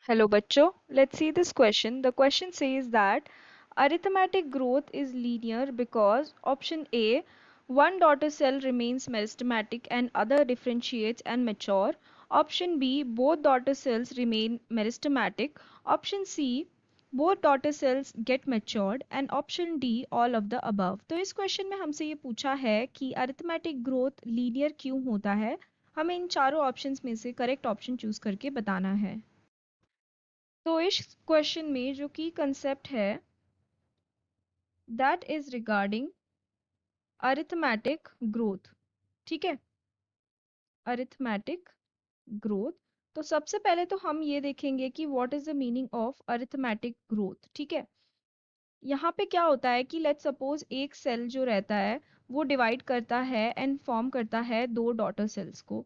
Hello, bachcho. Let's see this question. The question says that arithmetic growth is linear because option A, one daughter cell remains meristematic and other differentiates and mature. Option B, both daughter cells remain meristematic. Option C, both daughter cells get matured. And option D, all of the above. तो इस question में हमसे ये पूछा है कि arithmetic growth linear क्यों होता है. हमें इन चारों ऑप्शंस में से करेक्ट ऑप्शन चूज करके बताना है. तो इस क्वेश्चन में जो की कंसेप्ट है that is regarding arithmetic growth. ठीक है, अरिथमेटिक ग्रोथ. तो सबसे पहले तो हम ये देखेंगे कि what is the meaning of arithmetic growth. ठीक है, यहाँ पे क्या होता है कि लेट्स सपोज एक सेल जो रहता है वो डिवाइड करता है एंड फॉर्म करता है दो डॉटर सेल्स को.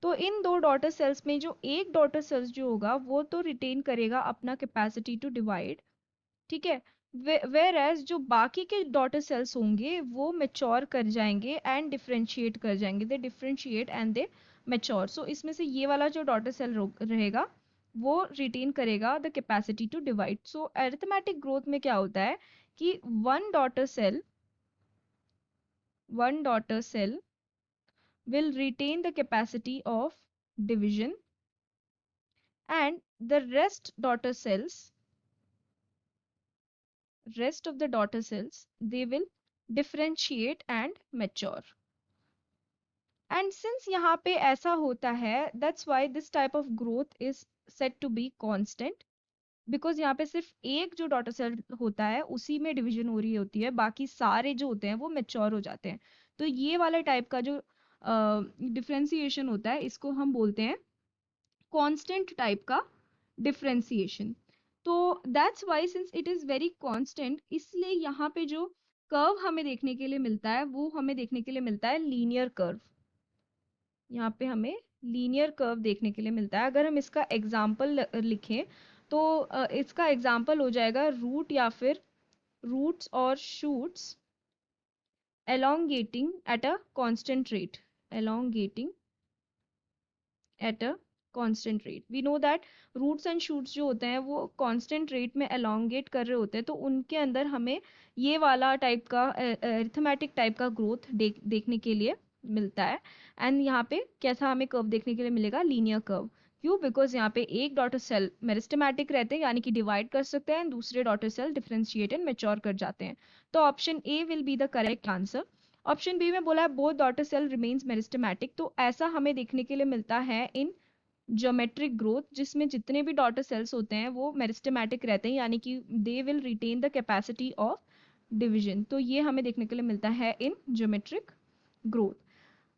तो इन दो डॉटर सेल्स में जो एक डॉटर सेल्स जो होगा वो तो रिटेन करेगा अपना कैपेसिटी टू डिवाइड. ठीक है, वेयर एज जो बाकी के डॉटर सेल्स होंगे वो मेच्योर कर जाएंगे एंड डिफरेंशिएट कर जाएंगे. दे डिफरेंशिएट एंड दे मेच्योर. सो इसमें से ये वाला जो डॉटर सेल रहेगा वो रिटेन करेगा the capacity to divide. So arithmetic growth में क्या होता है कि one daughter cell will retain the capacity of division and the rest of the daughter cells they will differentiate and mature. And since यहाँ पे ऐसा होता है that's why this type of growth is said to be constant. Because यहाँ पे सिर्फ एक जो डॉटर सेल होता है उसी में डिवीजन हो रही होती है, बाकी सारे जो होते हैं वो मेच्योर हो जाते हैं. तो ये वाले टाइप का जो डिफ्रेंसिएशन होता है इसको हम बोलते हैं कांस्टेंट टाइप का डिफरेंशिएशन. तो that's why since it is very constant इसलिए यहाँ पे जो कर्व हमें देखने के लिए मिलता है वो हमें देखने के लिए मिलता है लीनियर कर्व. यहाँ पे हमें लीनियर कर्व देखने के लिए मिलता है. अगर हम इसका एग्जाम्पल लिखें तो इसका एग्जाम्पल हो जाएगा रूट या फिर रूट्स और shoots elongating at a constant rate. elongating at a constant rate. We know that roots and shoots जो होते हैं वो constant rate में elongate कर रहे होते हैं, तो उनके अंदर हमें ये वाला टाइप का arithmetic टाइप का ग्रोथ देखने के लिए मिलता है. एंड यहाँ पे कैसा हमें कर्व देखने के लिए मिलेगा, लीनियर कर्व. क्यों? बिकॉज यहाँ पे एक डॉटर सेल मेरिस्टेमेटिक रहते हैं यानी कि डिवाइड कर सकते हैं, दूसरे daughter cell differentiate and mature कर जाते हैं. तो option A will be the correct answer. Option B में बोला है both daughter cell remains meristematic. तो ऐसा हमें देखने के लिए मिलता है इन ज्योमेट्रिक ग्रोथ जिसमें जितने भी डॉटर सेल्स होते हैं वो मेरिस्टेमेटिक रहते हैं यानी कि they will retain the capacity of division. तो ये हमें देखने के लिए मिलता है in geometric growth.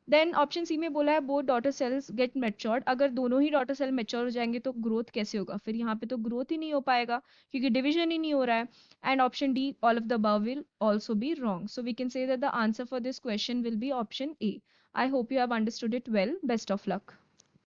Then option C में बोला है both daughter cells get matured. अगर दोनों ही डॉटर सेल मेच्योर हो जाएंगे तो ग्रोथ कैसे होगा, फिर यहाँ पे तो ग्रोथ ही नहीं हो पाएगा क्योंकि डिवीजन ही नहीं हो रहा है. And option D all of the above will also be wrong. So we can say that the answer for this question will be option A. I hope you have understood it well. Best of luck.